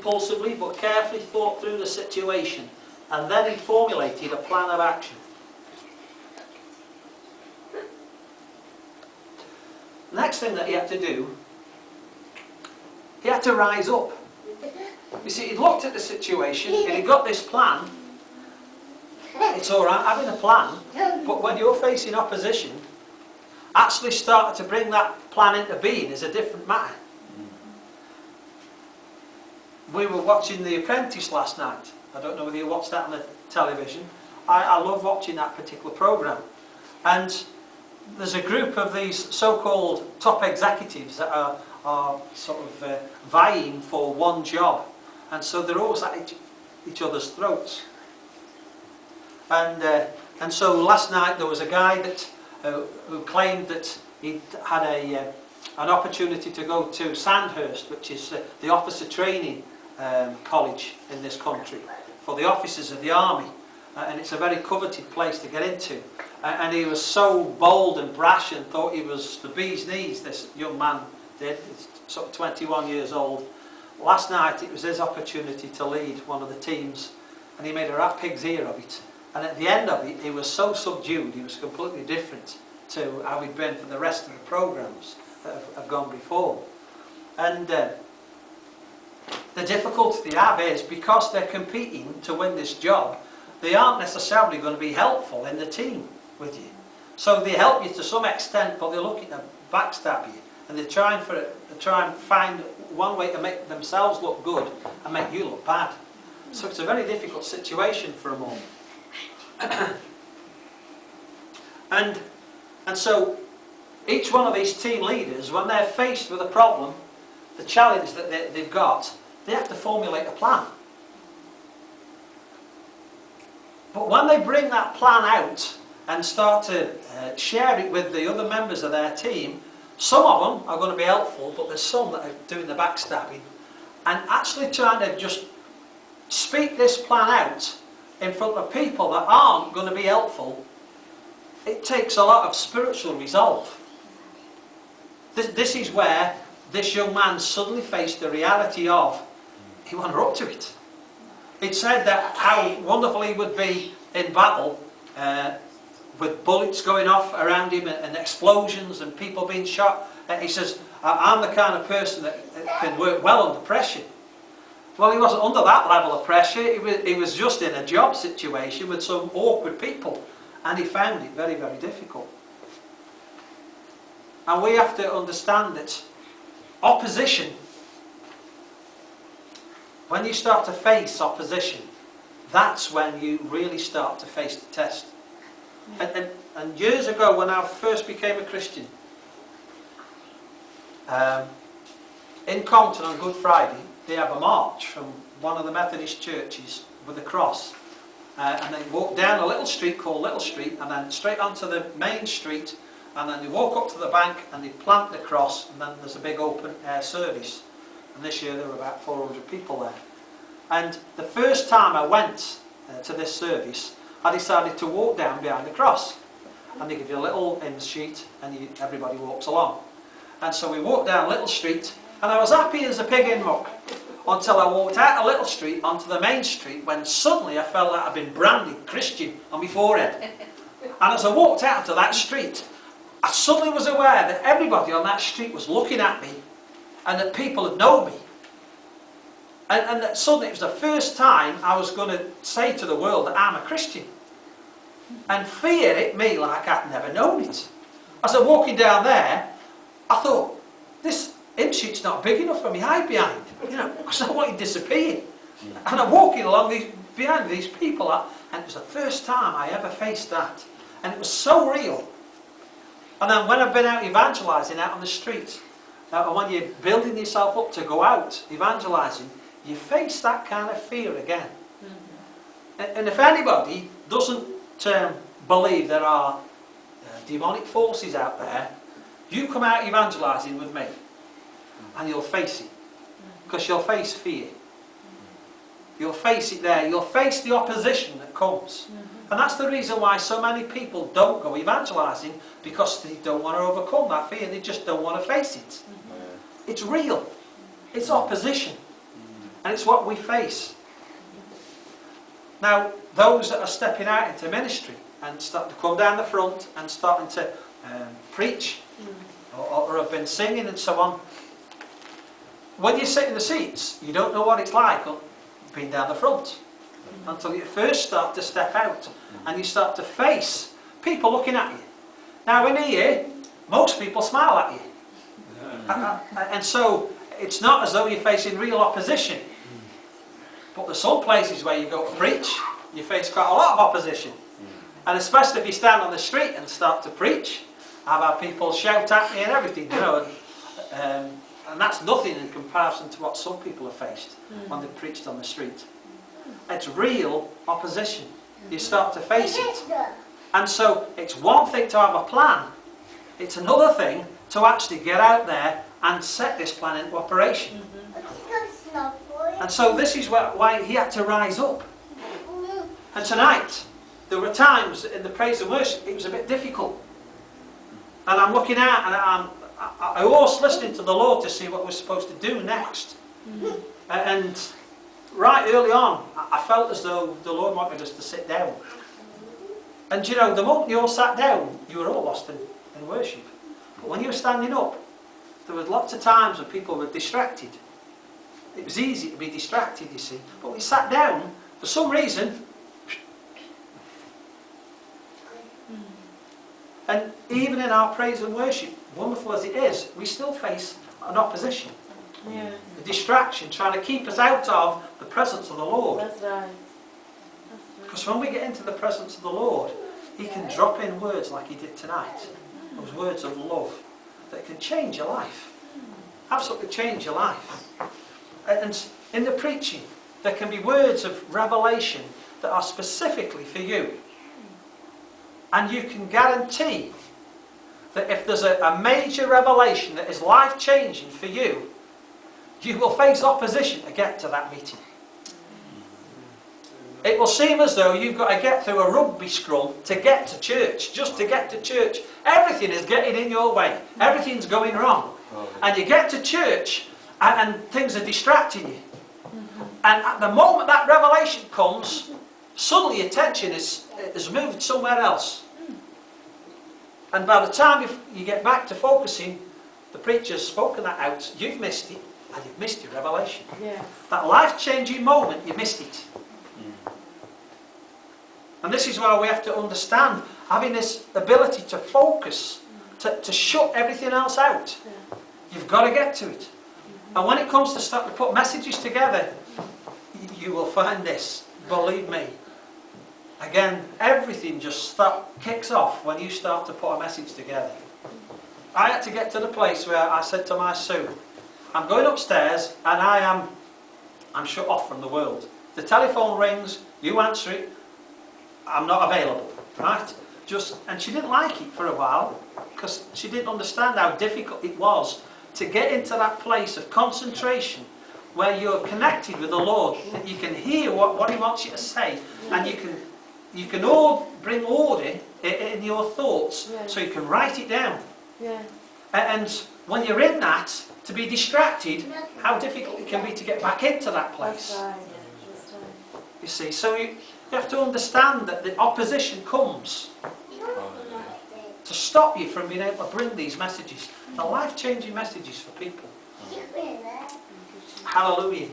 impulsively but carefully thought through the situation, and then he formulated a plan of action. The next thing that he had to do, he had to rise up. You see, he looked at the situation and he got this plan. It's alright having a plan, but when you're facing opposition, actually starting to bring that plan into being is a different matter. We were watching The Apprentice last night. I don't know whether you watched that on the television. I love watching that particular programme. And there's a group of these so-called top executives that are sort of vying for one job. And so they're always at each other's throats. And so last night there was a guy that who claimed that he had an opportunity to go to Sandhurst, which is the officer training college in this country for the officers of the army, and it's a very coveted place to get into. And he was so bold and brash and thought he was the bee's knees, this young man did. He's sort of 21 years old. Last night it was his opportunity to lead one of the teams, and he made a rat pig's ear of it. And at the end of it, he was so subdued, he was completely different to how he'd been for the rest of the programmes that have gone before. And the difficulty they have is, because they're competing to win this job, they aren't necessarily going to be helpful in the team with you. So they help you to some extent, but they're looking to backstab you. And they're trying and find one way to make themselves look good and make you look bad. So it's a very difficult situation for a moment. And so each one of these team leaders, when they're faced with a problem, the challenge that they've got, they have to formulate a plan. But when they bring that plan out and start to share it with the other members of their team, some of them are going to be helpful, but there's some that are doing the backstabbing and actually trying to just speak this plan out in front of people that aren't going to be helpful. It takes a lot of spiritual resolve. This is where this young man suddenly faced the reality of he wasn't up to it. It said that how wonderful he would be in battle with bullets going off around him and explosions and people being shot. He says, I'm the kind of person that can work well under pressure. Well, he wasn't under that level of pressure. He was just in a job situation with some awkward people, and he found it very, very difficult. And we have to understand that opposition, when you start to face opposition, that's when you really start to face the test. And years ago, when I first became a Christian, in Compton on Good Friday, they have a march from one of the Methodist churches with a cross. And they walk down a little street called Little Street, and then straight onto the main street, and then they walk up to the bank and they plant the cross, and then there's a big open air service. And this year there were about 400 people there. And the first time I went to this service, I decided to walk down behind the cross. And they give you a little hymn sheet, and everybody walks along. And so we walked down Little Street, and I was happy as a pig in muck until I walked out of Little Street onto the main street, when suddenly I felt like I'd been branded Christian on my forehead. And as I walked out to that street, I suddenly was aware that everybody on that street was looking at me, and that people had known me. And that suddenly it was the first time I was going to say to the world that I'm a Christian. And fear hit me like I'd never known it. As I was walking down there, I thought, this hymn sheet's not big enough for me hide behind. You know, because I want to disappear. And I'm walking along behind these people, and it was the first time I ever faced that. And it was so real. And then when I've been out evangelising out on the street, and when you're building yourself up to go out evangelising, you face that kind of fear again. And if anybody doesn't believe there are demonic forces out there, you come out evangelising with me, and you'll face it. Because you'll face fear. You'll face it there. You'll face the opposition that comes. And that's the reason why so many people don't go evangelising, because they don't want to overcome that fear. They just don't want to face it. It's real. It's opposition. And it's what we face. Now, those that are stepping out into ministry and starting to come down the front and starting to preach or have been singing and so on, when you sit in the seats, you don't know what it's like being down the front until you first start to step out and you start to face people looking at you. Now, in here, most people smile at you. And so, it's not as though you're facing real opposition. But there's some places where you go to preach, you face quite a lot of opposition. And especially if you stand on the street and start to preach, I've had people shout at me and everything, you know. And that's nothing in comparison to what some people have faced when they've preached on the street. It's real opposition. You start to face it. And so it's one thing to have a plan. It's another thing to actually get out there and set this plan into operation. And so this is why he had to rise up. And tonight, there were times in the praise and worship, it was a bit difficult. And I'm looking out and I was listening to the Lord to see what we're supposed to do next. And right early on, I felt as though the Lord wanted us to sit down. And you know, the moment you all sat down, you were all lost in worship. But when you were standing up, there were lots of times when people were distracted. It was easy to be distracted, you see. But when we sat down, for some reason, and even in our praise and worship, wonderful as it is, we still face an opposition. Yeah. A distraction, trying to keep us out of the presence of the Lord. That's right. Because when we get into the presence of the Lord, He can drop in words like He did tonight. Those words of love that can change your life. Absolutely change your life. And in the preaching, there can be words of revelation that are specifically for you. And you can guarantee that if there's a major revelation that is life-changing for you, you will face opposition to get to that meeting. It will seem as though you've got to get through a rugby scrum to get to church, just to get to church. Everything is getting in your way. Everything's going wrong. And you get to church and things are distracting you. And at the moment that revelation comes, suddenly your attention is moved somewhere else. And by the time you get back to focusing, the preacher's spoken that out, you've missed it, and you've missed your revelation. Yeah. That life-changing moment, you missed it. And this is why we have to understand, having this ability to focus, to shut everything else out. You've got to get to it. And when it comes to start to put messages together, you will find this, believe me. Again, everything just kicks off when you start to put a message together. I had to get to the place where I said to my Sue, I'm going upstairs and I'm shut off from the world. The telephone rings, you answer it, I'm not available, right? And she didn't like it for a while because she didn't understand how difficult it was to get into that place of concentration where you're connected with the Lord, that you can hear what He wants you to say, and you can all bring order in your thoughts, so you can write it down. Yeah. And when you're in that, to be distracted, how difficult it can be to get back into that place. That's right. That's right. You see, so you have to understand that the opposition comes to stop you from being able to bring these messages, the life-changing messages for people. Hallelujah.